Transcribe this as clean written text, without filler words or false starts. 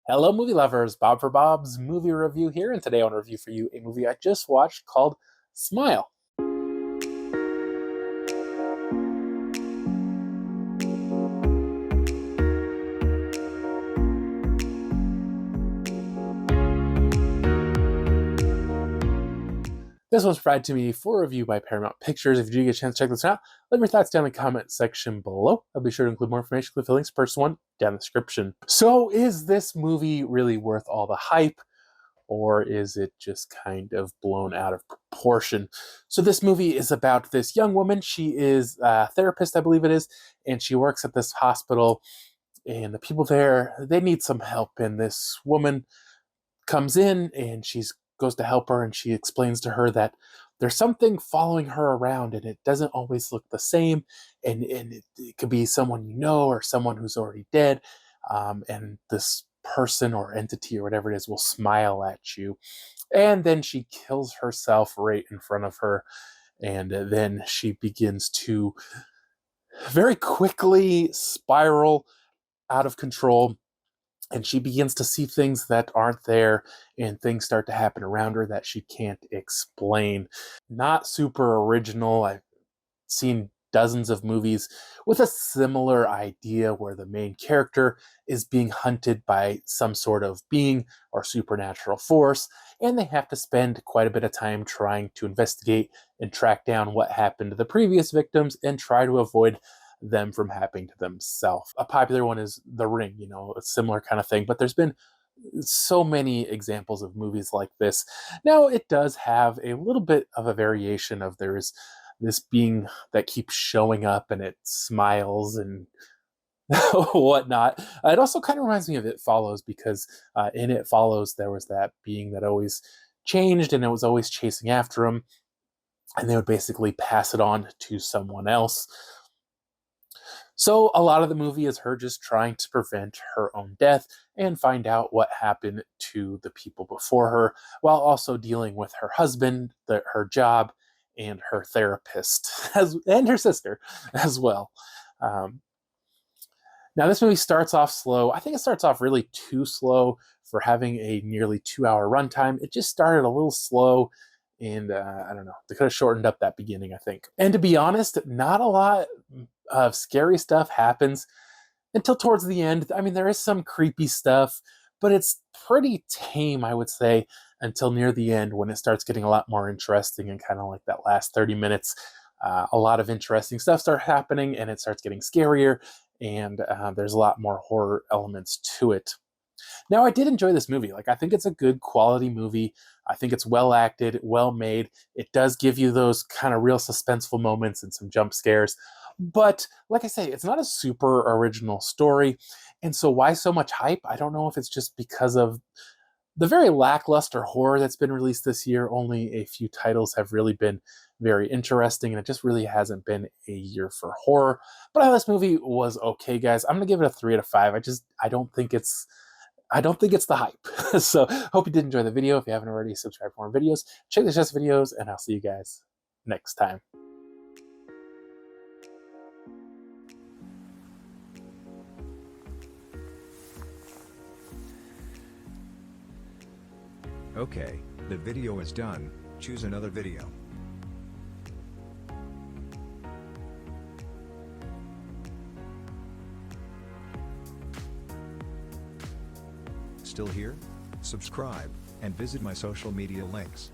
Hello, movie lovers. Bob for Bob's movie review here, and today I want to review for you a movie I just watched called Smile. This was provided to me for review by Paramount Pictures. If you do get a chance to check this out, leave your thoughts down in the comment section below. I'll be sure to include more information with the links per one down in the description. So is this movie really worth all the hype, or is it just kind of blown out of proportion? So this movie is about this young woman. She is a therapist, I believe it is, and she works at this hospital, and the people there, they need some help, and this woman comes in and she's goes to help her, and she explains to her that there's something following her around, and it doesn't always look the same, and it could be someone you know or someone who's already dead, and this person or entity or whatever it is will smile at you, and then she kills herself right in front of her, and then she begins to very quickly spiral out of control, and she begins to see things that aren't there, and things start to happen around her that she can't explain. Not super original. I've seen dozens of movies with a similar idea where the main character is being hunted by some sort of being or supernatural force, and they have to spend quite a bit of time trying to investigate and track down what happened to the previous victims and try to avoid them from happening to themselves. A popular one is The Ring, a similar kind of thing, but there's been so many examples of movies like this. Now, it does have a little bit of a variation of there's this being that keeps showing up and it smiles and whatnot. It also kind of reminds me of It Follows, because in It Follows, there was that being that always changed and it was always chasing after him, and they would basically pass it on to someone else. So a lot of the movie is her just trying to prevent her own death and find out what happened to the people before her, while also dealing with her husband, her job, and her therapist, and her sister as well. Um, Now, this movie starts off slow. I think it starts off really too slow for having a nearly 2-hour runtime. It just started a little slow, and I don't know. They could have shortened up that beginning, I think. And to be honest, not a lot of scary stuff happens until towards the end. I mean, there is some creepy stuff, but it's pretty tame, I would say, until near the end, when it starts getting a lot more interesting, and kind of like that last 30 minutes. A lot of interesting stuff starts happening, and it starts getting scarier, and there's a lot more horror elements to it. Now, I did enjoy this movie. I think it's a good quality movie. I think it's well acted, well made. It does give you those kind of real suspenseful moments and some jump scares. But like I say, it's not a super original story. And so why so much hype? I don't know if it's just because of the very lackluster horror that's been released this year. Only a few titles have really been very interesting, and it just really hasn't been a year for horror. But I thought this movie was okay, guys. I'm gonna give it a 3 out of 5. I don't think it's the hype. So hope you did enjoy the video. If you haven't already, subscribe for more videos. Check the Jessie videos, and I'll see you guys next time. Okay, the video is done. Choose another video. Still here? Subscribe, and visit my social media links.